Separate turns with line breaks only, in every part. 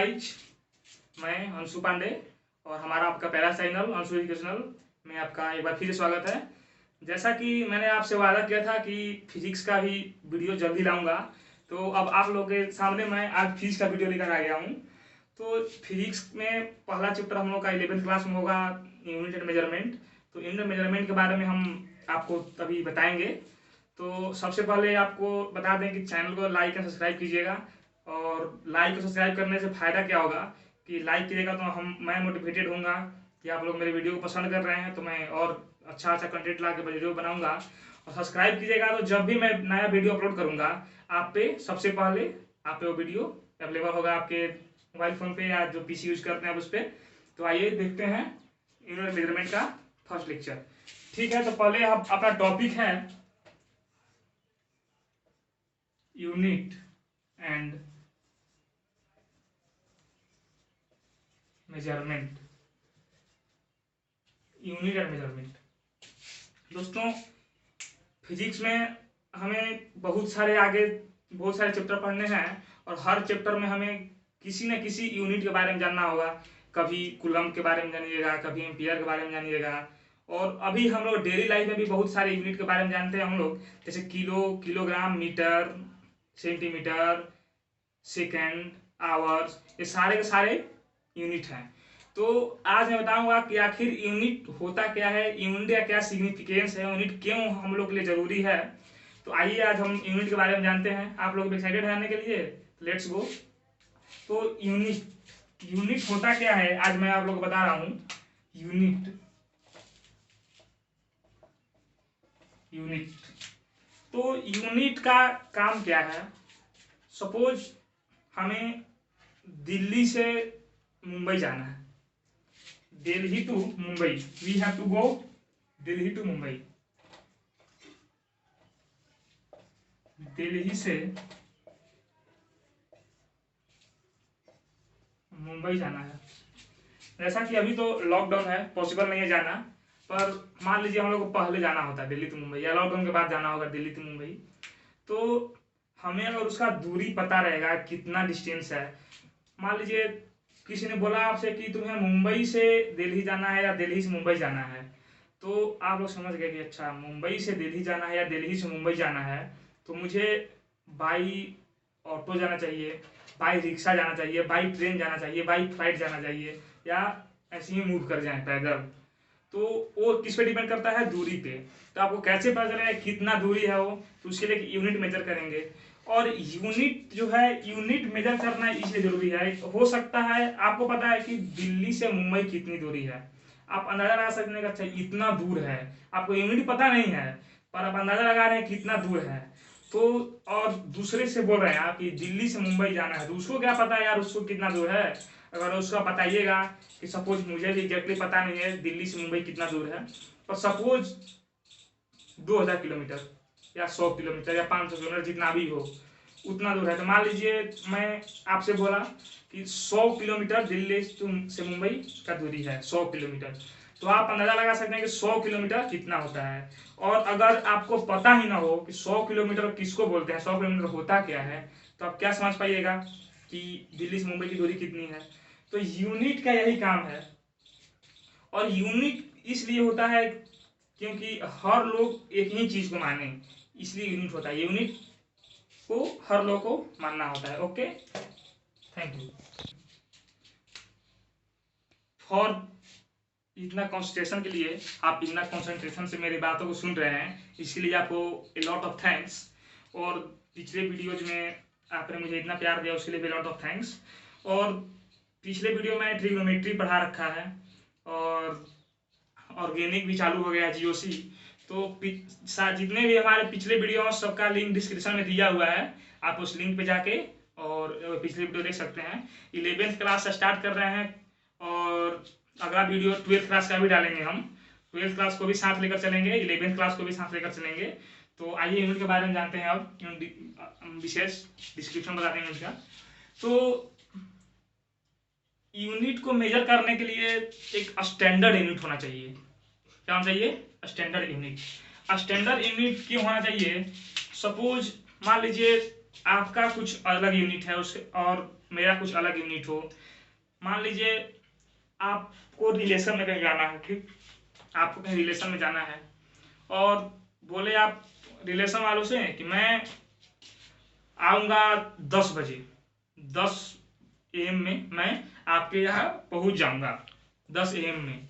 Guys, मैं अंशु पांडे और हमारा आपका पहला चैनल अंशु एजुकेशनल में आपका एक बार फिर से स्वागत है। जैसा कि मैंने आपसे वादा किया था कि फिजिक्स का भी वीडियो जल्दी लाऊंगा, तो अब आप लोगों के सामने मैं आज फिजिक्स का वीडियो लेकर आ गया हूँ। तो फिजिक्स में पहला चैप्टर हम लोग का 11th क्लास में होगा, यूनिट एंड मेजरमेंट। तो यूनिट मेजरमेंट के बारे में हम आपको तभी बताएंगे। तो सबसे पहले आपको बता दें कि चैनल को लाइक एंड सब्सक्राइब कीजिएगा। और लाइक और सब्सक्राइब करने से फ़ायदा क्या होगा कि लाइक कीजिएगा तो मैं मोटिवेटेड होऊंगा कि आप लोग मेरे वीडियो को पसंद कर रहे हैं, तो मैं और अच्छा कंटेंट ला के वीडियो बनाऊंगा। और सब्सक्राइब कीजिएगा तो जब भी मैं नया वीडियो अपलोड करूंगा आप पे सबसे पहले आप पे वो वीडियो अवेलेबल होगा, आपके मोबाइल फ़ोन पे या जो पीसी यूज करते हैं आप उस पर। तो आइए देखते हैं यूनिट मेजरमेंट का फर्स्ट लेक्चर। ठीक है, तो पहले आप अपना टॉपिक है unit and measurement. Unit and measurement दोस्तों, फिजिक्स में हमें बहुत सारे चैप्टर पढ़ने हैं और हर चैप्टर में हमें किसी न किसी यूनिट के बारे में जानना होगा। कभी कूलम के बारे में जानिएगा, कभी एम्पियर के बारे में जानिएगा। और अभी हम लोग डेली लाइफ में भी बहुत सारे यूनिट के बारे में जानते हैं हम लोग, जैसे kilo, kilogram, metre, centimetre, second, hours, ये सारे के सारे यूनिट हैं। तो आज मैं बताऊंगा कि आखिर यूनिट होता क्या है, यूनिट का क्या सिग्निफिकेंस है, यूनिट क्यों हम लोग के लिए जरूरी है। तो आइए आज हम यूनिट के बारे में जानते हैं। आप लोग एक्साइटेड है आने के लिए? Let's go. तो यूनिट होता क्या है आज मैं आप लोग को बता रहा हूं। यूनिट तो यूनिट का काम क्या है। सपोज हमें दिल्ली से मुंबई जाना है, Delhi to Mumbai, we have to go Delhi to Mumbai. Delhi से मुंबई जाना है। जैसा कि अभी तो लॉकडाउन है, पॉसिबल नहीं है जाना, पर मान लीजिए हम लोग को पहले जाना होता है दिल्ली टू मुंबई, या लॉकडाउन के बाद जाना होगा दिल्ली टू मुंबई। तो हमें अगर उसका दूरी पता रहेगा कितना डिस्टेंस है, मान लीजिए किसी ने बोला आपसे कि तुम्हें मुंबई से दिल्ली जाना है या दिल्ली से मुंबई जाना है, तो आप लोग समझ गए कि अच्छा मुंबई से दिल्ली जाना है या दिल्ली से मुंबई जाना है, तो मुझे बाई ऑटो जाना चाहिए, बाई रिक्शा जाना चाहिए, बाई ट्रेन जाना चाहिए, बाई फ्लाइट जाना चाहिए, या ऐसे ही मूव कर जाए पैदल। तो वो किस पे डिपेंड करता है? दूरी पे। तो आपको कैसे पता चलेगा कितना दूरी है वो, तो उसके लिए यूनिट मेजर करेंगे। और यूनिट जो है, यूनिट मेजर करना इसलिए जरूरी है, हो सकता है आपको पता है कि दिल्ली से मुंबई कितनी दूरी है, आप अंदाजा लगा सकते हैं कि अच्छा इतना दूर है। आपको यूनिट पता नहीं है पर आप अंदाजा लगा रहे हैं कितना दूर है। तो और दूसरे से बोल रहे हैं आप कि दिल्ली से मुंबई जाना है, तो उसको क्या पता है यार उसको कितना दूर है। अगर उसका बताइएगा कि सपोज मुझे भी एग्जैक्टली पता नहीं है दिल्ली से मुंबई कितना दूर है, पर सपोज 2000 किलोमीटर या 100 किलोमीटर या 500 किलोमीटर जितना भी हो उतना दूर है। तो मान लीजिए मैं आपसे बोला कि 100 किलोमीटर दिल्ली से मुंबई का दूरी है, 100 किलोमीटर। तो आप अंदाजा लगा सकते हैं कि 100 किलोमीटर कितना होता है। और अगर आपको पता ही ना हो कि 100 किलोमीटर किसको बोलते हैं, 100 किलोमीटर होता क्या है, तो आप क्या समझ पाइएगा कि दिल्ली से मुंबई की दूरी कितनी है। तो यूनिट का यही काम है। और यूनिट इसलिए होता है क्योंकि हर लोग एक ही चीज को माने, इसलिए यूनिट होता है। यूनिट को हर लोग को मानना होता है। ओके, थैंक यू फॉर इतना कंसंट्रेशन के लिए। आप इतना कंसंट्रेशन से मेरी बातों को सुन रहे हैं, इसके लिए आपको ए लॉट ऑफ थैंक्स। और पिछले वीडियोज में आपने मुझे इतना प्यार दिया उसके लिए भी लॉट ऑफ थैंक्स। और पिछले वीडियो में ट्रिग्नोमेट्री पढ़ा रखा है और ऑर्गेनिक भी चालू हो गया है, जीओसी। तो जितने भी हमारे पिछले वीडियो हैं सबका लिंक डिस्क्रिप्शन में दिया हुआ है, आप उस लिंक पे जाके और पिछले वीडियो देख सकते हैं। 11th क्लास से स्टार्ट कर रहे हैं और अगला वीडियो 12th क्लास का भी डालेंगे हम। 12th क्लास को भी साथ लेकर चलेंगे, 11th क्लास को भी साथ लेकर चलेंगे। तो आइए यूनिट के बारे में जानते हैं अब विशेष डिस्क्रिप्शन बता देंगे उसका। तो यूनिट को मेजर करने के लिए एक स्टैंडर्ड यूनिट होना चाहिए। क्या होना चाहिए? Standard unit. स्टैंडर्ड यूनिट क्यों होना चाहिए? सपोज मान लीजिए आपका कुछ अलग यूनिट है उसके और मेरा कुछ अलग यूनिट हो। मान लीजिए आपको रिलेशन में कहीं जाना है, ठीक, आपको कहीं रिलेशन में जाना है और बोले आप रिलेशन वालों से कि मैं आऊँगा 10 बजे, 10 AM में मैं आपके यहाँ पहुँच जाऊँगा, 10 AM में।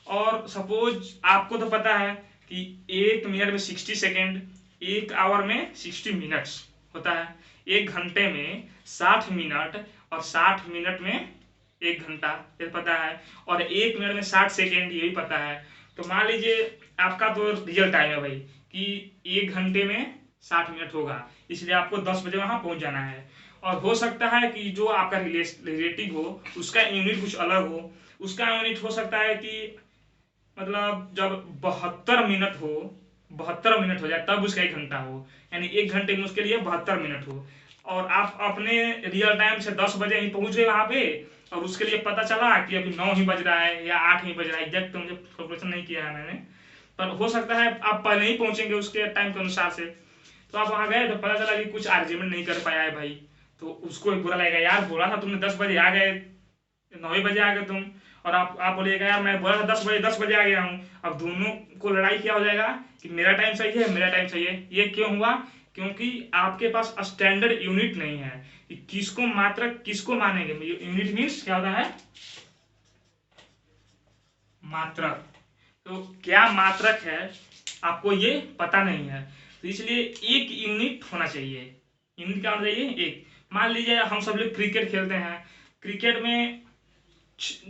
और सपोज आपको तो पता है कि 1 मिनट में 60 सेकेंड, 1 आवर में 60 मिनट्स होता है, 1 घंटे में 60 मिनट और 60 मिनट में 1 घंटा, ये पता है। और 1 मिनट में 60 सेकेंड, ये भी पता है। तो मान लीजिए आपका तो रियल टाइम है भाई कि 1 घंटे में 60 मिनट होगा, इसलिए आपको 10 बजे वहां पहुंच जाना है। और हो सकता है कि जो आपका रिलेटिव हो उसका यूनिट कुछ अलग हो, उसका यूनिट हो सकता है कि मतलब जब 72 मिनट हो, 72 मिनट हो जाए तब उसका 1 घंटा हो, यानी 1 घंटे में उसके लिए 72 मिनट हो। और आप अपने रियल टाइम से 10 बजे ही पहुंच गए वहां पे और उसके लिए पता चला कि अभी 9 ही बज रहा है या 8 ही बज रहा है, एग्जैक्ट तो मुझे कैलकुलेशन नहीं किया है मैंने, पर हो सकता है आप पहले ही पहुंचेंगे उसके टाइम के अनुसार से। तो आप वहां गए तो पता चला कि कुछ आर्ग्यूमेंट नहीं कर पाया है भाई, तो उसको एक बुरा लगेगा, यार बोला था तुमने 10 बजे आ गए, 9 बजे आ गए तुम। और आप बोलिएगा यार मैं बोला था 10 बजे, 10 बजे आ गया हूँ। अब दोनों को लड़ाई क्या हो जाएगा कि मेरा टाइम सही है, मेरा टाइम सही है। ये क्यों हुआ? क्योंकि आपके पास स्टैंडर्ड यूनिट नहीं है कि किसको मात्रक किसको मानेंगे। यूनिट मीन्स क्या होता है? मात्रक। तो क्या मात्रक है आपको ये पता नहीं है, तो इसलिए एक यूनिट होना चाहिए। यूनिट क्या होना चाहिए? एक। मान लीजिए हम सब लोग क्रिकेट खेलते हैं, क्रिकेट में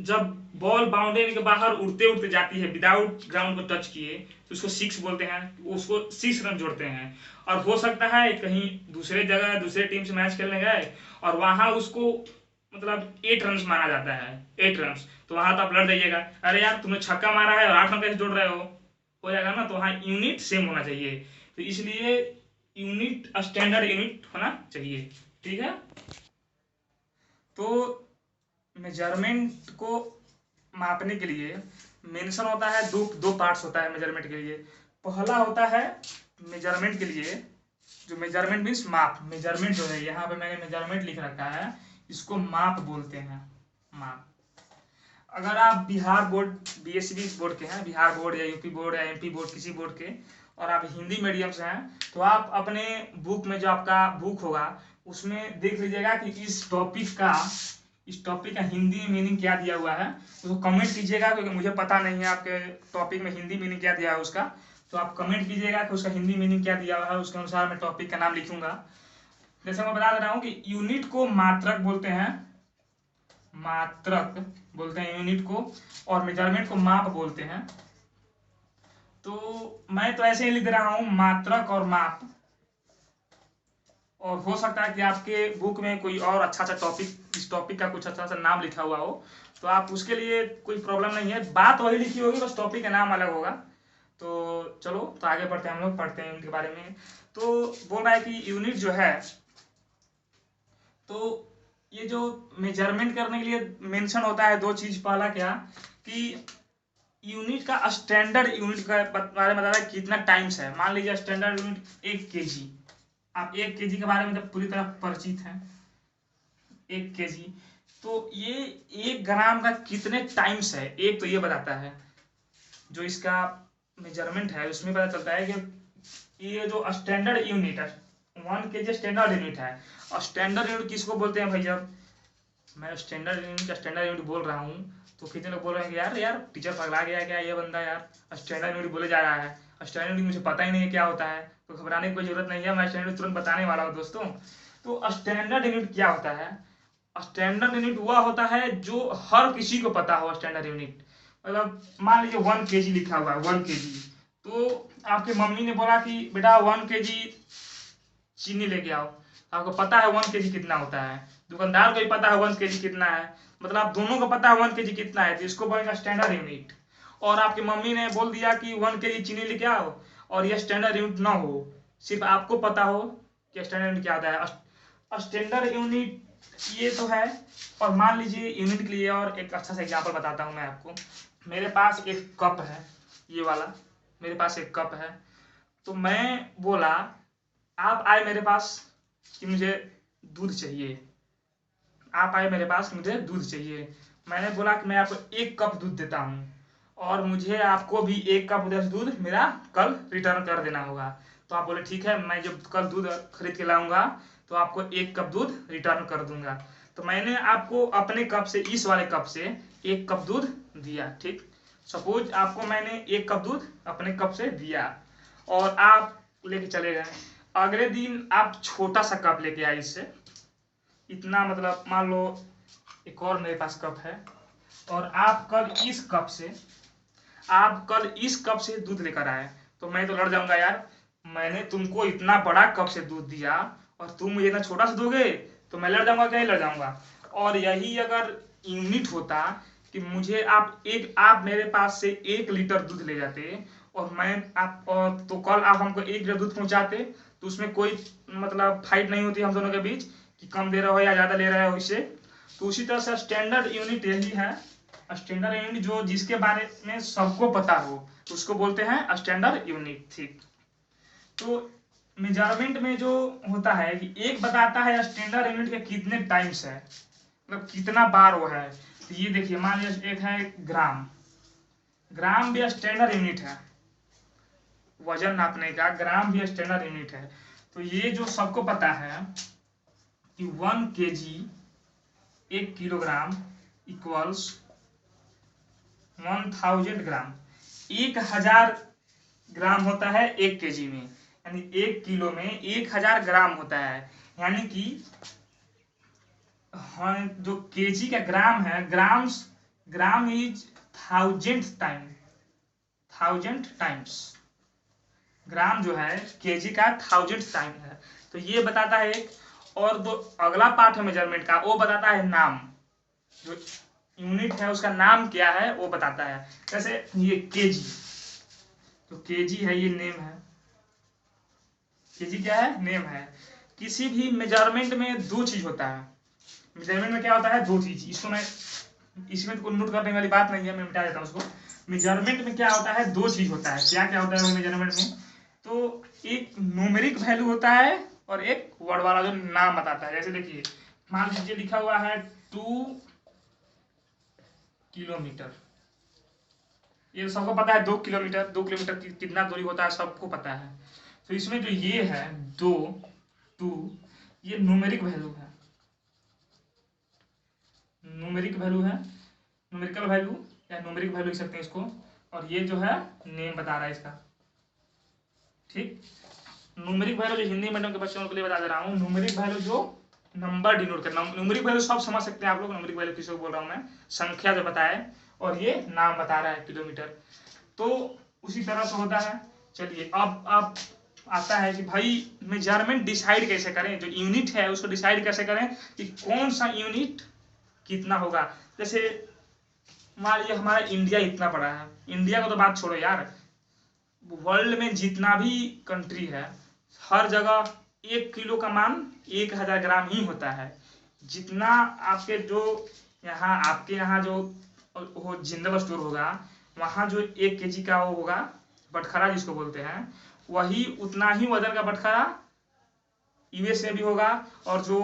जब बॉल बाउंड्री के बाहर उड़ते उड़ते जाती है विदाउट ग्राउंड को टच किए तो उसको 6 बोलते हैं, उसको 6 रन जोड़ते हैं। और हो सकता है कहीं दूसरे जगह दूसरे टीम से मैच खेलने गए और वहां उसको मतलब 8 रन माना जाता है, 8 रन। तो वहां तो आप लड़ जाइएगा, अरे यार तुमने छक्का मारा है और 8 रन कैसे जोड़ रहे हो जाएगा ना। तो वहां यूनिट सेम होना चाहिए, तो इसलिए यूनिट स्टैंडर्ड यूनिट होना चाहिए, ठीक है। तो मेजरमेंट को मापने के लिए मेंशन होता है, दो दो पार्ट्स होता है मेजरमेंट के लिए। पहला होता है मेजरमेंट के लिए, जो मेजरमेंट मीन्स माप। मेजरमेंट जो है यहाँ पे मैंने मेजरमेंट लिख रखा है, इसको माप बोलते हैं, माप। अगर आप बिहार बोर्ड बीएससी बोर्ड के हैं, बिहार बोर्ड या यूपी बोर्ड या एमपी बोर्ड किसी बोर्ड के, और आप हिंदी मीडियम से हैं, तो आप अपने बुक में जो आपका बुक होगा उसमें देख लीजिएगा कि इस टॉपिक का हिंदी में मीनिंग क्या दिया हुआ है। उसको कमेंट कीजिएगा, क्योंकि मुझे पता नहीं है आपके टॉपिक में हिंदी मीनिंग क्या दिया है उसका। तो आप कमेंट कीजिएगा कि उसका हिंदी मीनिंग क्या दिया हुआ है, उसके अनुसार मैं टॉपिक का नाम लिखूंगा। जैसे मैं बता दे रहा हूँ कि यूनिट को मात्रक बोलते हैं, मात्रक बोलते हैं यूनिट को, और मेजरमेंट को माप बोलते हैं। तो मैं तो ऐसे ही लिख रहा हूं मात्रक और माप, और हो सकता है कि आपके बुक में कोई और अच्छा सा टॉपिक, इस टॉपिक का कुछ अच्छा सा नाम लिखा हुआ हो, तो आप उसके लिए कोई प्रॉब्लम नहीं है, बात वही लिखी होगी, बस टॉपिक का नाम अलग होगा। तो चलो, तो आगे बढ़ते हैं, हम लोग पढ़ते हैं यूनिट के बारे में। तो बोल रहा है कि यूनिट जो है, तो ये जो मेजरमेंट करने के लिए मेंशन होता है दो चीज। पहला क्या कि यूनिट का स्टैंडर्ड यूनिट का बारे में बता रहा है कितना टाइम्स है। मान लीजिए स्टैंडर्ड यूनिट 1 kg, आप 1 kg के बारे में तो पूरी तरह परिचित हैं, 1 kg। तो ये 1 ग्राम का कितने टाइम्स है, एक तो ये बताता है। जो इसका मेजरमेंट है उसमें पता चलता है कि ये जो स्टैंडर्ड यूनिट है, 1 kg स्टैंडर्ड यूनिट है। और स्टैंडर्ड यूनिट किसको बोलते हैं भैया? मैं स्टैंडर्ड यूनिट बोल रहा हूँ, तो कितने लोग बोल रहे हैं कि यार यार टीचर पगला गया क्या ये बंदा, यार स्टैंडर्ड यूनिट बोले जा रहा है, स्टैंडर्ड यूनिट मुझे पता ही नहीं है क्या होता है। तो घबराने की कोई जरूरत नहीं है, मैं स्टैंडर्ड तुरंत बताने वाला हूँ दोस्तों। तो स्टैंडर्ड यूनिट क्या होता है? स्टैंडर्ड यूनिट वह होता है जो हर किसी को पता हो। स्टैंडर्ड यूनिट मतलब मान लीजिए 1 kg लिखा हुआ है, 1 kg। तो आपके मम्मी ने बोला कि बेटा 1 kg चीनी लेके आओ, आपको पता है 1 kg कितना होता है, दुकानदार को भी पता है 1 kg कितना है, मतलब आप दोनों को पता है 1 kg कितना है, तो इसको बोलेंगे स्टैंडर्ड यूनिट। और आपकी मम्मी ने बोल दिया कि 1 kg चीनी लेके आओ, और ये स्टैंडर्ड यूनिट ना हो, सिर्फ आपको पता हो कि स्टैंडर्ड यूनिट क्या होता है। स्टैंडर्ड यूनिट ये तो है। और मान लीजिए यूनिट के लिए और एक अच्छा सा एग्जाम्पल बताता हूँ मैं आपको। मेरे पास एक कप है, ये वाला मेरे पास एक कप है। तो मैं बोला, आप आए मेरे पास कि मुझे दूध चाहिए, आप आए मेरे पास, मुझे दूध चाहिए। मैंने बोला कि मैं आपको 1 कप दूध देता हूँ और मुझे आपको भी 1 कप उधर से दूध मेरा कल रिटर्न कर देना होगा। तो आप बोले ठीक है, मैं जब कल दूध खरीद के लाऊंगा तो आपको 1 कप दूध रिटर्न कर दूंगा। तो मैंने आपको अपने कप से, इस वाले कप से 1 कप दूध दिया। ठीक, सपोज आपको मैंने 1 कप दूध अपने कप से दिया और आप लेके चले गए। अगले दिन आप छोटा सा कप लेके आए, इससे इतना, मतलब मान लो एक और मेरे पास कप है और आप कल इस कप से दूध लेकर आए, तो मैं तो लड़ जाऊंगा यार, मैंने तुमको इतना बड़ा कप से दूध दिया और तुम मुझे इतना छोटा सा दोगे, तो मैं लड़ जाऊंगा, क्या लड़ जाऊंगा। और यही अगर यूनिट होता कि मुझे आप मेरे पास से 1 लीटर दूध ले जाते और तो कल आप हमको 1 लीटर दूध पहुंचाते, तो उसमें कोई मतलब फाइट नहीं होती हम दोनों के बीच कि कम दे रहे हो या ज्यादा ले रहे हो इससे। तो उसी तरह से स्टैंडर्ड यूनिट यही है। स्टैंडर्ड यूनिट जो जिसके बारे में सबको पता हो उसको बोलते हैं स्टैंडर्ड यूनिट। ठीक, तो मेजरमेंट में जो होता है कि एक बताता है स्टैंडर्ड यूनिट के कितने टाइम्स है, मतलब कितना बार वो है। तो ये देखिए, मान लीजिए एक है ग्राम, ग्राम भी स्टैंडर्ड यूनिट है, वजन नापने का ग्राम भी स्टैंडर्ड यूनिट है। तो ये जो सबको पता है कि 1 kg 1 किलोग्राम इक्वल्स 1000 ग्राम, 1000 ग्राम होता है 1 kg में, यानी 1 किलो में 1000 ग्राम होता है। यानी कि हाँ, जो केजी का ग्राम है, ग्राम इज 1000 टाइम्स, ग्राम जो है केजी का 1000 टाइम है। तो ये बताता है एक। और दो अगला पार्ट है मेजरमेंट का, वो बताता है नाम, जो यूनिट है उसका नाम क्या है वो बताता है। जैसे ये केजी, तो केजी है, ये नेम है, केजी क्या है, नेम है। किसी भी मेजरमेंट में 2 चीज होता है। मेजरमेंट में क्या होता है, 2 चीज, इसको मैं इसमें कोई नोट करने वाली बात नहीं है, मैं मिटा देता हूँ उसको। मेजरमेंट में क्या होता है, 2 चीज होता है। क्या क्या होता है मेजरमेंट में, तो एक न्यूमेरिक वैल्यू होता है और एक वर्ड वाला जो नाम बताता है। जैसे देखिए, मान लीजिए लिखा हुआ है 2 किलोमीटर, ये सबको पता है 2 किलोमीटर, 2 किलोमीटर कितना दूरी होता है सबको पता है। तो इसमें जो ये है 2, ये न्यूमेरिक वैल्यू है, न्यूमेरिकल वैल्यू या न्यूमेरिक वैल्यू लिख सकते हैं इसको। और ये जो है नेम बता रहा है इसका। ठीक, न्यूमेरिक वैल्यू जो हिंदी मीडियम के बच्चों के लिए बता दे रहा हूँ, न्यूमेरिक वैल्यू जो नंबर डिनोट करना, न्यूमेरिक वैल्यू सब समझ सकते हैं आप लोग, न्यूमेरिक वैल्यू किसको बोल रहा हूँ मैं, संख्या जो बताए, और ये नाम बता रहा है किलोमीटर। तो उसी तरह से होता है। चलिए अब आता है कि भाई मेजरमेंट डिसाइड कैसे करें, जो यूनिट है उसको डिसाइड कैसे करें कि कौन सा यूनिट कितना होगा। जैसे मान लीजिए हमारा इंडिया इतना बड़ा है, इंडिया को तो बात छोड़ो यार, वर्ल्ड में जितना भी कंट्री है हर जगह 1 किलो का मान 1000 ग्राम ही होता है। जितना आपके यहाँ जो वो जनरल स्टोर होगा, वहाँ जो 1 kg का वो होगा बटखरा जिसको बोलते हैं, वही उतना ही वजन का बटखरा यूएस में भी होगा। और जो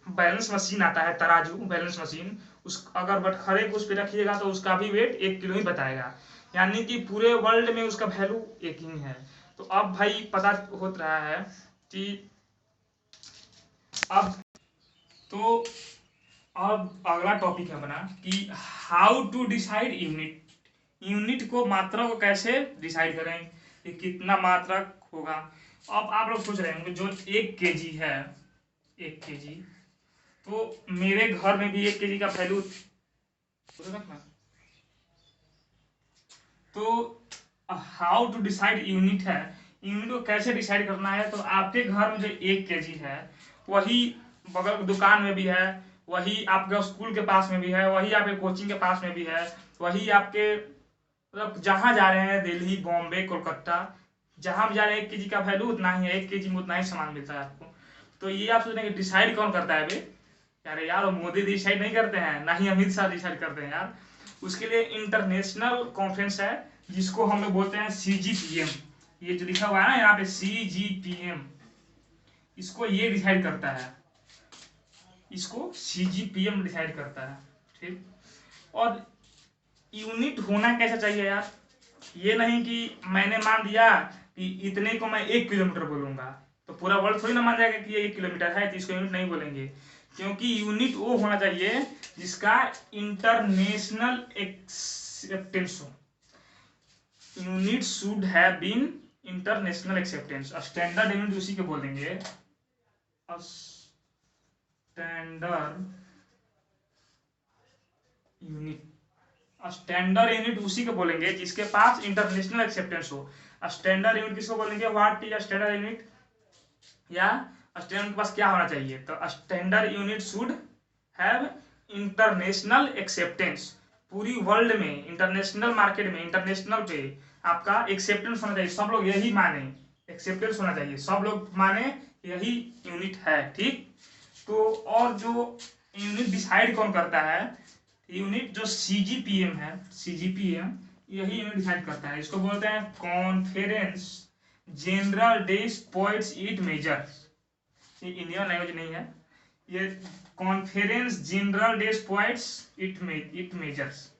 बैलेंस मशीन आता है, तराजू बैलेंस मशीन, उस अगर बटखरे को उस पर रखिएगा तो उसका भी वेट 1 किलो ही बताएगा। यानी कि पूरे वर्ल्ड में उसका वैल्यू एक ही है। तो अब भाई पता हो रहा है कि अब अगला टॉपिक है अपना कि हाउ टू डिसाइड यूनिट को, मात्रा को कैसे डिसाइड करें कि कितना मात्रक होगा। अब आप लोग सोच रहे होंगे जो 1 kg है, 1 kg, तो मेरे घर में भी 1 kg का वैल्यू रखना। तो हाउ टू डिसाइड यूनिट है, यूनिट को कैसे डिसाइड करना है। तो आपके घर में जो 1 kg है वही बगल दुकान में भी है, वही आपके स्कूल के पास में भी है, वही आपके कोचिंग के पास में भी है, वही आपके मतलब जहाँ जा रहे हैं दिल्ली, बॉम्बे, कोलकाता, जहाँ भी जा रहे हैं 1 kg का वैल्यू उतना ही है, 1 kg में उतना ही सामान मिलता है आपको। तो ये आप सोच रहे हैं कि डिसाइड कौन करता है भाई, अरे यार मोदी डिसाइड नहीं करते हैं, ना ही अमित शाह डिसाइड करते हैं यार। उसके लिए इंटरनेशनल कॉन्फ्रेंस है जिसको हम लोग बोलते हैं CGPM। ये जो लिखा हुआ है ना यहाँ पे CGPM, इसको ये डिसाइड करता है। इसको सीजीपीएम डिसाइड करता है। ठीक। और यूनिट होना कैसा चाहिए यार, ये नहीं कि मैंने मान दिया कि इतने को मैं 1 किलोमीटर बोलूंगा तो पूरा वर्ल्ड थोड़ी ना मान जाएगा कि ये 1 किलोमीटर है तो इसको यूनिट नहीं बोलेंगे, क्योंकि यूनिट वो होना चाहिए जिसका इंटरनेशनल एक्सेप्टेंस हो। Unit should have been international acceptance. Standard unit उसी के बोलेंगे, स्टैंडर्ड यूनिट। स्टैंडर्ड यूनिट उसी को बोलेंगे जिसके पास इंटरनेशनल एक्सेप्टेंस हो। स्टैंडर्ड यूनिट किसको बोलेंगे, व्हाट इज स्टैंडर्ड यूनिट, या स्टैंडर्ड के पास क्या होना चाहिए, तो standard unit should have international acceptance. पूरी वर्ल्ड में, इंटरनेशनल मार्केट में, इंटरनेशनल पे आपका एक्सेप्टेंस होना चाहिए, सब लोग यही माने, एक्सेप्टेंस होना चाहिए, सब लोग माने यही यूनिट है। ठीक। तो और जो यूनिट डिसाइड कौन करता है, यूनिट जो सीजीपीएम है, सीजीपीएम यही यूनिट डिसाइड करता है। इसको बोलते हैं कॉन्फ्रेंस जनरल डेस्पॉइट्स इट मेजर्स। ये इंडियन लैंग्वेज नहीं है, ये कॉन्फ्रेंस जनरल डेस्पॉइट्स इट मेजर्स,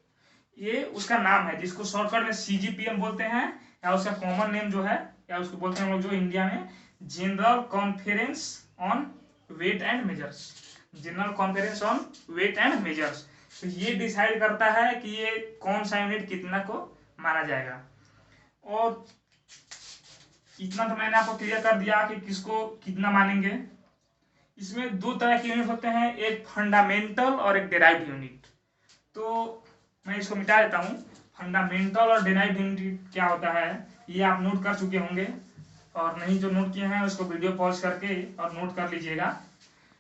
ये उसका नाम है जिसको शॉर्टकट में सीजीपीएम बोलते हैं, या उसका कॉमन नेम जो है, या उसको बोलते हैं हम लोग जो इंडिया में general conference on weight and measures, general conference on weight and measures. तो ये डिसाइड करता है कि ये कौन सा यूनिट कितना को माना जाएगा। और इतना तो मैंने आपको क्लियर कर दिया कि किसको कितना मानेंगे। इसमें दो तरह के यूनिट होते हैं, एक फंडामेंटल और एक डेराइव्ड यूनिट। तो मैं इसको मिटा देता हूँ। फंडामेंटल और डेराइव्ड यूनिट क्या होता है ये आप नोट कर चुके होंगे, और नहीं जो नोट किए हैं उसको वीडियो पॉज करके और नोट कर लीजिएगा।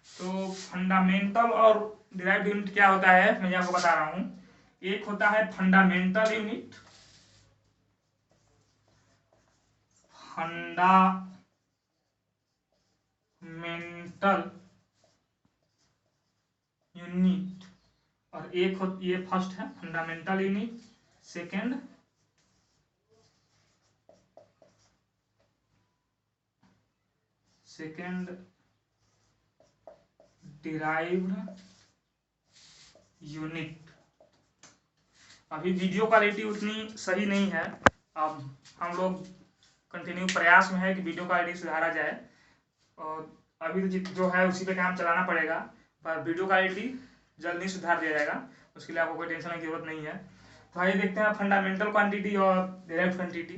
तो फंडामेंटल और डेराइव्ड यूनिट क्या होता है मैं आपको बता रहा हूँ। एक होता है फंडामेंटल यूनिट, फंडामेंटल यूनिट, और एक ये फर्स्ट है fundamental unit, second derived unit. अभी वीडियो क्वालिटी उतनी सही नहीं है, अब हम लोग कंटिन्यू प्रयास में है कि वीडियो क्वालिटी सुधारा जाए, और अभी तो जो है उसी पे काम चलाना पड़ेगा, पर वीडियो क्वालिटी जल्दी सुधार दिया जाएगा, उसके लिए आपको कोई टेंशन की जरूरत नहीं है। तो आइए देखते हैं फंडामेंटल क्वांटिटी और डिराइव्ड क्वांटिटी।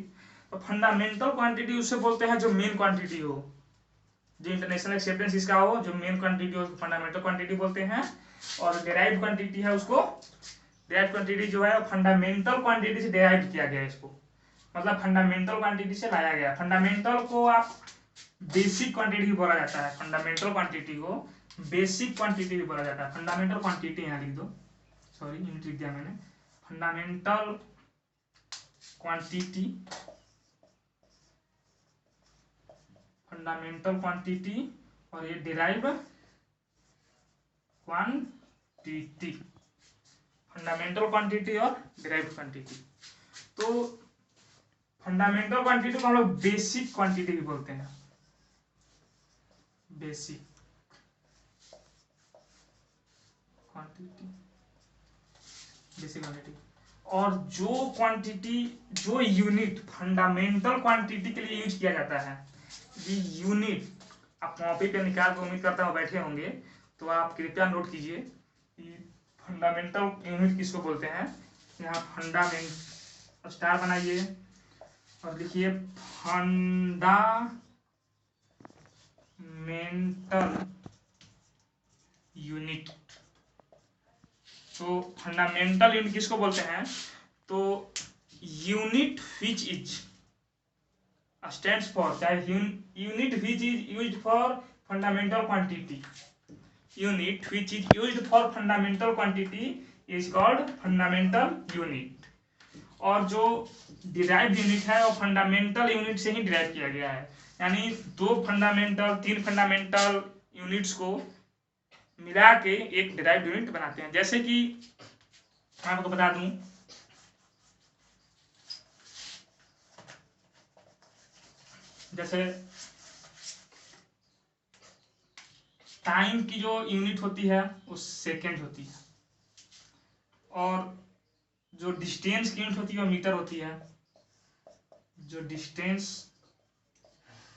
तो फंडामेंटल क्वांटिटी उससे बोलते हैं जो मेन क्वांटिटी हो, जो इंटरनेशनल एक्सेप्टेंस इसका हो, जो मेन क्वांटिटी हो उसको फंडामेंटल क्वांटिटी बोलते हैं। और डिराइव्ड क्वांटिटी है उसको, डिराइव्ड क्वांटिटी जो है फंडामेंटल क्वांटिटी से डिराइव किया गया है इसको, मतलब फंडामेंटल क्वांटिटी से लाया गया। फंडामेंटल को आप बेसिक क्वांटिटी भी बोला जाता है, फंडामेंटल क्वांटिटी को बेसिक क्वांटिटी भी बोला जाता है। फंडामेंटल क्वांटिटी यहाँ लिख दो, सॉरी यूनिट लिख दिया मैंने, फंडामेंटल क्वांटिटी, फंडामेंटल क्वांटिटी, और ये डिराइव्ड क्वांटिटी, फंडामेंटल क्वांटिटी और डिराइव्ड क्वांटिटी। तो फंडामेंटल क्वांटिटी को हम लोग बेसिक क्वांटिटी भी बोलते हैं, बेसिक क्वांटिटी, बेसिक क्वांटिटी। और जो क्वांटिटी, जो यूनिट फंडामेंटल क्वांटिटी के लिए यूज किया जाता है, ये यूनिट आप कॉपी पे निकाल के उम्मीद करता हूँ बैठे होंगे, तो आप कृपया नोट कीजिए कि फंडामेंटल यूनिट किसको बोलते हैं। यहाँ फंडामेंट स्टार बनाइए और लिखिए फंडामेंटल यूनिट। तो फंडामेंटल यूनिट किसको बोलते हैं, तो unit which is stands for, unit which is used for fundamental quantity, unit which is used for fundamental quantity is called fundamental unit. और जो डिराइव्ड यूनिट है वो फंडामेंटल यूनिट से ही डिराइव किया गया है, यानी दो फंडामेंटल, तीन फंडामेंटल यूनिट्स को मिला के एक डिराइव्ड यूनिट बनाते हैं। जैसे कि मैं आपको बता दूं, जैसे टाइम की जो यूनिट होती है वो सेकेंड होती है, और जो डिस्टेंस की यूनिट होती है वो मीटर होती है। जो डिस्टेंस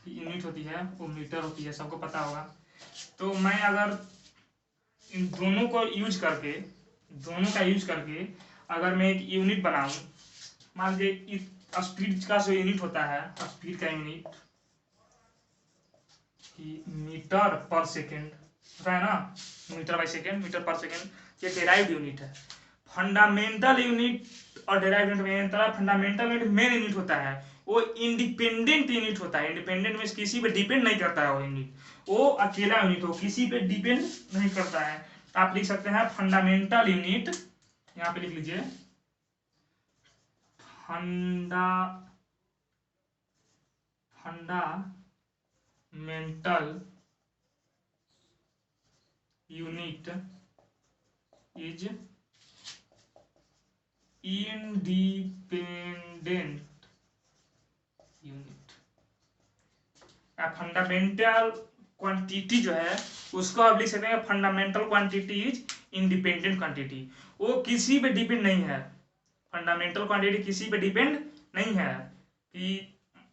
की यूनिट होती है वो मीटर होती है, सबको पता होगा। तो मैं अगर इन दोनों को यूज करके, दोनों का यूज करके अगर मैं एक यूनिट बनाऊं, मान लीजिए स्पीड का जो यूनिट होता है, स्पीड का यूनिट मीटर पर सेकेंड होता है ना, मीटर बाई सेकेंड, मीटर पर सेकेंड, ये डेराइव्ड यूनिट है। फंडामेंटल यूनिट और डेराइव्ड यूनिट में अंतर है। फंडामेंटल यूनिट मेन यूनिट होता है, वो इंडिपेंडेंट यूनिट होता है। इंडिपेंडेंट में किसी पे डिपेंड नहीं करता है वो यूनिट, वो अकेला यूनिट हो, किसी पे डिपेंड नहीं करता है। तो आप लिख सकते हैं फंडामेंटल यूनिट, यहाँ पे लिख लीजिए fundamental unit is independent unit. Fundamental quantity जो है उसको आप लिख सकते हैं fundamental quantity is independent quantity, वो किसी पे डिपेंड नहीं है। फंडामेंटल क्वांटिटी किसी पे डिपेंड नहीं है कि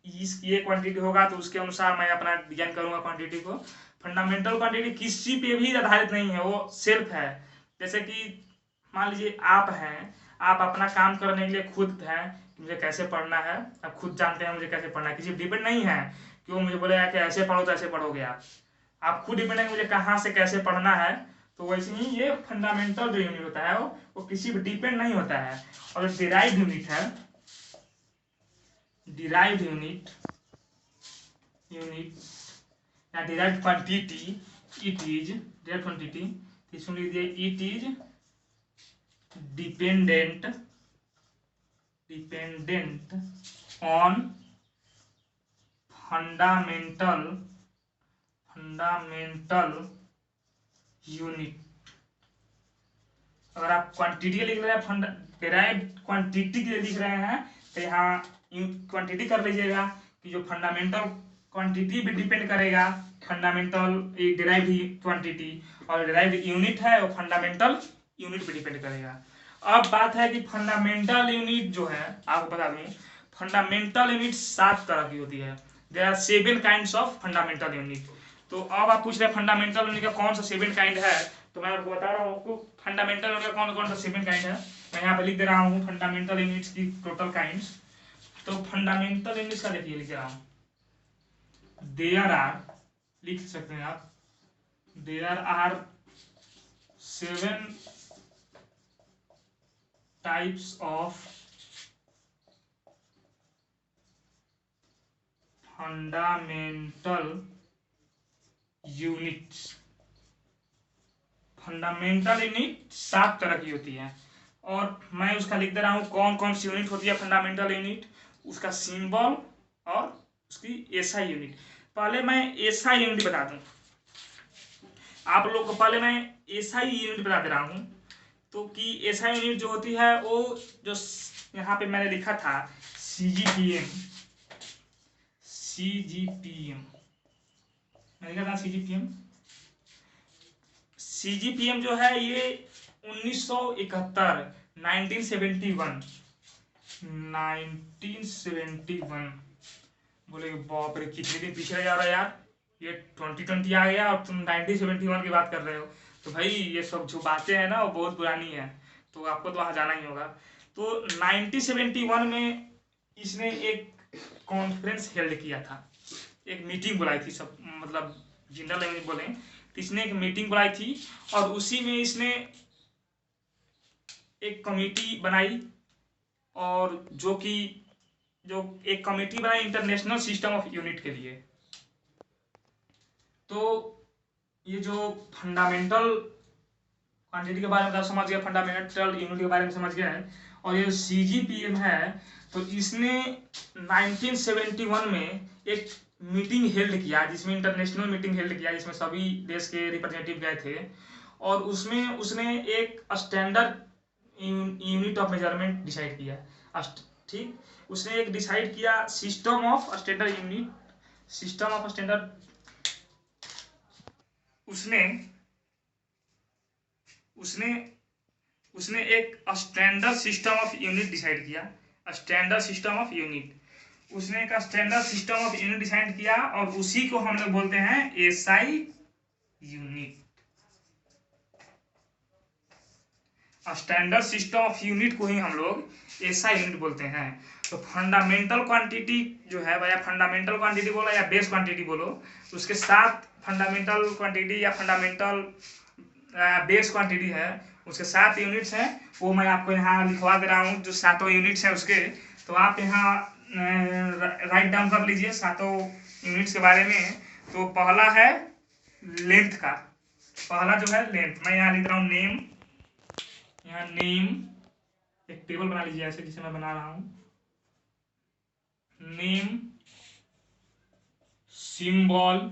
ये क्वांटिटी होगा तो उसके अनुसार मैं अपना डिजाइन करूंगा क्वांटिटी को। फंडामेंटल क्वांटिटी किसी पे भी आधारित नहीं है, वो सेल्फ है। जैसे कि मान लीजिए आप हैं, आप अपना काम करने के लिए खुद हैं कि मुझे कैसे पढ़ना है, आप खुद जानते हैं मुझे कैसे पढ़ना है, किसी पे डिपेंड नहीं है कि वो मुझे बोलेगा कि ऐसे पढ़ो तो ऐसे पढ़ोगे। आप खुद डिपेंड है मुझे कहाँ से कैसे पढ़ना है। तो वैसे ही ये फंडामेंटल जो यूनिट होता है वो किसी पे डिपेंड नहीं होता है। और जो डिराइव्ड यूनिट है, डिराइव्ड यूनिट या derived quantity, it is derived quantity, इसमें लिख दिया it is dependent on fundamental unit. अगर आप क्वांटिटी लिख रहे हैं, डिराइव्ड क्वांटिटी के लिए लिख रहे हैं, तो यहाँ क्वांटिटी कर लीजिएगा कि जो फंडामेंटल क्वांटिटी पे डिपेंड करेगा, फंडामेंटल डिराइव्ड क्वांटिटी, और डिराइव्ड यूनिट है वो फंडामेंटल यूनिट पे डिपेंड करेगा। अब बात है कि फंडामेंटल यूनिट जो है, आपको बता दूं फंडामेंटल यूनिट 7 तरह की होती है। There are 7 kinds of fundamental unit. तो अब आप पूछ रहे हैं फंडामेंटल यूनिट का कौन सा 7 काइंड है, तो मैं आपको बता रहा हूँ आपको फंडामेंटल यूनिट का कौन कौन सा 7 काइंड है। मैं यहाँ पे लिख दे रहा हूँ फंडामेंटल यूनिट्स की टोटल काइंड्स। तो फंडामेंटल यूनिट्स का देखिए, लिख रहा हूँ देयर आर, लिख सकते हैं आप, there are 7 types of fundamental units. Fundamental unit 7 तरह की होती है, और मैं उसका लिख दे रहा हूं कौन कौन सी यूनिट होती है फंडामेंटल यूनिट, उसका सिंबल और उसकी एसआई यूनिट। पहले मैं एसआई यूनिट बता दूं आप लोग को, पहले मैं एसआई यूनिट बता दे रहा हूं। तो कि एसआई यूनिट जो होती है वो जो यहाँ पे मैंने लिखा था सीजीपीएम, मैंने लिखा था सीजीपीएम जो है ये 1971 बोले बाप रे कितने दिन पीछे जा रहा है यार, ये 2020 आ गया और तुम 1971 की बात कर रहे हो। तो भाई ये सब जो बातें हैं ना वो बहुत पुरानी है, तो आपको तो वहां जाना ही होगा। तो 1971 में इसने एक कॉन्फ्रेंस हेल्ड किया था, एक मीटिंग बुलाई थी, सब मतलब जनरल लैंग्वेज बोले तो इसने एक मीटिंग बुलाई थी, और उसी में इसने एक कमेटी बनाई, और जो एक कमेटी बनाई इंटरनेशनल सिस्टम ऑफ यूनिट के लिए। तो ये जो फंडामेंटल क्वांटिटी के बारे में समझ गया, फंडामेंटल यूनिट के बारे में समझ गया है, और ये सीजीपीएम है, तो इसने 1971 में एक मीटिंग हेल्ड किया, जिसमें इंटरनेशनल मीटिंग हेल्ड किया, जिसमें सभी देश के रिप्रेजेंटेटिव गए थे, और उसमें उसने एक standard unit of measurement decide किया। ठीक, उसने एक डिसाइड किया system of standard unit, system of standard, उसने उसने उसने एक standard system of unit decide किया। स्टैंडर्ड सिस्टम ऑफ यूनिट, उसने एक standard system of unit decide किया और उसी को हम लोग बोलते हैं SI unit. Standard system of unit को ही हम लोग एसआई यूनिट बोलते हैं। तो फंडामेंटल क्वांटिटी जो है या फंडामेंटल क्वांटिटी बोलो या बेस क्वांटिटी बोलो, उसके साथ फंडामेंटल क्वांटिटी या फंडामेंटल बेस क्वांटिटी है, उसके 7 यूनिट्स हैं। वो मैं आपको यहाँ लिखवा दे रहा हूँ जो 7 यूनिट्स हैं उसके। तो आप यहाँ राइट डाउन कर लीजिए 7 यूनिट्स के बारे में। तो पहला है लेंथ का, पहला जो है लेंथ, मैं यहाँ लिख रहा हूँ नेम। यहाँ नेम एक टेबल बना लीजिए ऐसे जिसे मैं बना रहा हूँ। नेम, सिंबल,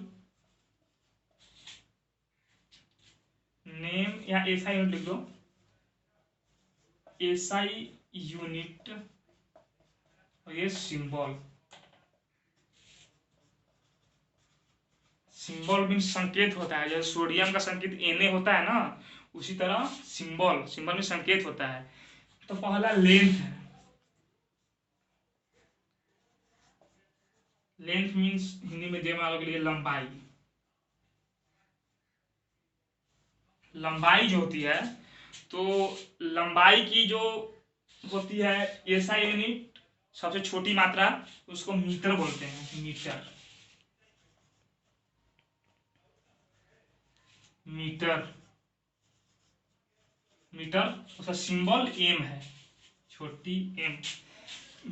नेम या एसआई यूनिट लिख दो, एसआई यूनिट, और ये सिंबल। सिंबल मीन संकेत होता है, जैसे सोडियम का संकेत Na होता है ना, उसी तरह सिंबल, सिंबल में संकेत होता है। तो पहला लेंथ है। लेंथ मीन्स हिंदी में जयमाला के लिए लंबाई। लंबाई जो होती है, तो लंबाई की जो होती है एसआई यूनिट, सबसे छोटी मात्रा, उसको मीटर बोलते हैं। Metre, metre, metre. उसका सिंबल एम है, छोटी एम,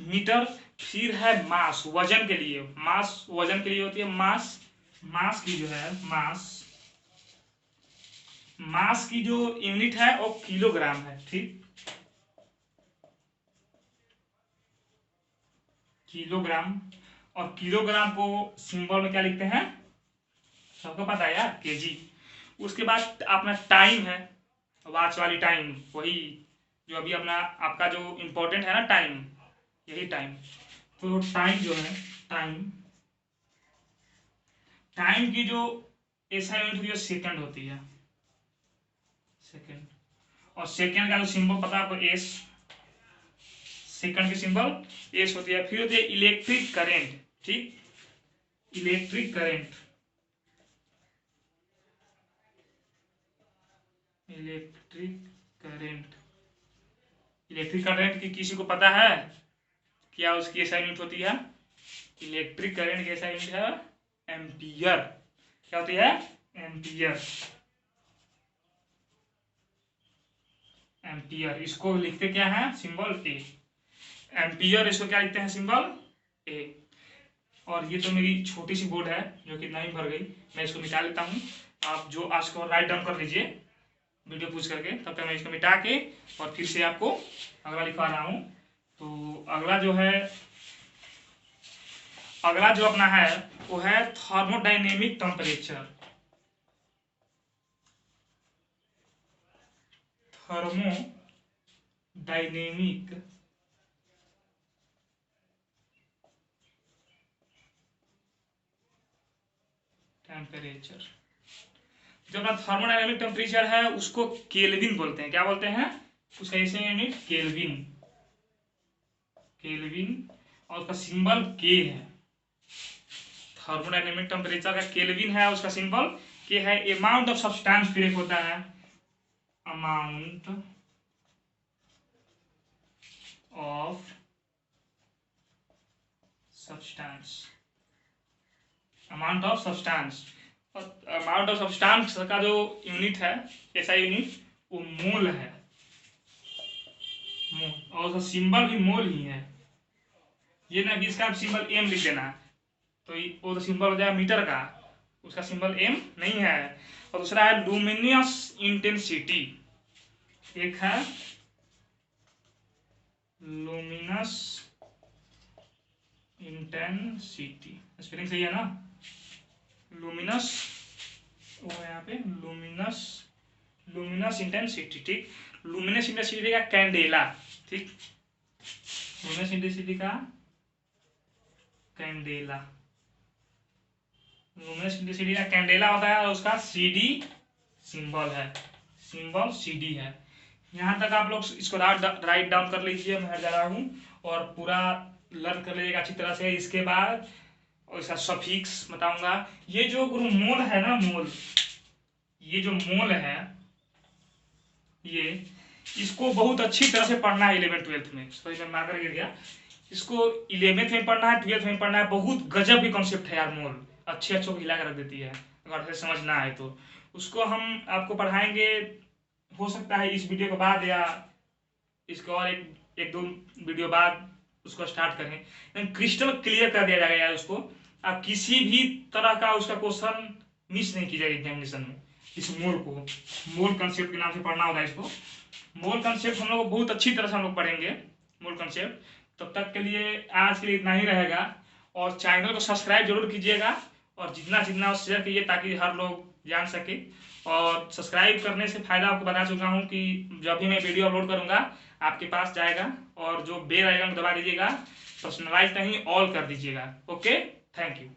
मीटर। फिर है मास, वजन के लिए। मास वजन के लिए होती है मास। मास की जो है मास की जो यूनिट है वो किलोग्राम है। ठीक, किलोग्राम। और किलोग्राम को सिंबल में क्या लिखते हैं, सबको पता है यार, केजी। उसके बाद अपना टाइम है, वॉच वाली टाइम, वही जो अभी अपना आपका जो इम्पोर्टेंट है ना टाइम, यही टाइम। तो टाइम जो है, टाइम, टाइम की जो एसआई यूनिट होती है सेकंड होती है, सेकंड। और सेकंड का जो सिंबल पता है आपको, एस। सेकंड की सिंबल एस होती है। फिर होती है इलेक्ट्रिक करेंट। ठीक, electric current, electric current. Electric current की किसी को पता है क्या उसकी एसआई यूनिट होती है? इलेक्ट्रिक करंट की एसआई यूनिट है एम्पियर। क्या होती है? Ampere, ampere. इसको लिखते क्या है, सिंबल ए। एम्पियर, इसको क्या लिखते हैं, सिंबल ए। और ये तो मेरी छोटी सी बोर्ड है जो कि नहीं भर गई, मैं इसको मिटा लेता हूँ। आप जो आज को राइट डाउन कर लीजिए वीडियो पूछ करके, तब तक मैं इसको मिटा के और फिर से आपको अगला लिखवा रहा हूँ। तो अगला जो है, अगला जो अपना है वो है थर्मोडायनेमिक टेम्परेचर। Thermodynamic temperature. जो अपना थर्मोडायनेमिक टेम्परेचर है उसको केल्विन बोलते हैं। क्या बोलते हैं? उसका ऐसे यूनिट केल्विन, केल्विन। और उसका सिंबल के है। थर्मोडायनेमिक टेम्परेचर का केल्विन है, उसका सिंबल के है। अमाउंट ऑफ सब्सटेंस फिर एक होता है, amount of substance, amount of substance. और अमाउंट ऑफ सब्सटेंस का जो यूनिट है, ऐसा यूनिट, वो मोल है, मोल। और उसका सिंबल भी मोल ही है। ये ना कि इसका सिंबल एम लिख देना, तो वो तो सिंबल हो जाएगा मीटर का, उसका सिंबल एम नहीं है। और दूसरा है लुमिनियस इंटेंसिटी। एक है लुमिनस इंटेंसिटी, स्पेलिंग सही है ना? लुमिनस, वो है यहाँ पे लुमिनस, लुमिनस इंटेंसिटी। ठीक, लुमिनस इंटेंसिटी का कैंडेला। ठीक, लुमिनस इंटेंसिटी का कैंडेला। लुमिनस सिंप्लिसिटी का कैंडेला होता है और उसका CD सिंबल है, सिंबल CD है। यहाँ तक आप लोग इसको राइट डाउन कर लीजिए, मैं जा रहा हूँ और पूरा लर्न कर लीजिएगा अच्छी तरह से। इसके बाद और इसका सफिक्स बताऊंगा। ये जो गुरु मोल है ना, मोल, ये जो मोल है ये, इसको बहुत अच्छी तरह से पढ़ना है 11th-12th में। सॉरी मैं मार्कर गिर गया। इसको 11th में पढ़ना है, 12th में पढ़ना है। बहुत गजब की कॉन्सेप्ट है यार मोल, अच्छे अच्छों को हिला कर रख देती है अगर से समझना है तो। उसको हम आपको पढ़ाएंगे, हो सकता है इस वीडियो के बाद या इसके और एक दो वीडियो बाद उसको स्टार्ट करें। एकदम क्रिस्टल क्लियर कर दिया जाएगा यार उसको। आप किसी भी तरह का उसका क्वेश्चन मिस नहीं कीजिएगा एग्जामिनेशन में। इस मोल को मोल कंसेप्ट के नाम से पढ़ना होगा इसको। मोल कंसेप्ट हम लोग बहुत अच्छी तरह से हम लोग पढ़ेंगे मोल कंसेप्ट। तब तक के लिए आज के लिए इतना ही रहेगा। और चैनल को सब्सक्राइब जरूर कीजिएगा और जितना जितना शेयर कीजिए ताकि हर लोग जान सके। और सब्सक्राइब करने से फायदा आपको बता चुका हूँ कि जब भी मैं वीडियो अपलोड करूँगा आपके पास जाएगा। और जो बेल आइकन दबा दीजिएगा, पर्सनलाइज नहीं ऑल कर दीजिएगा। Okay, thank you.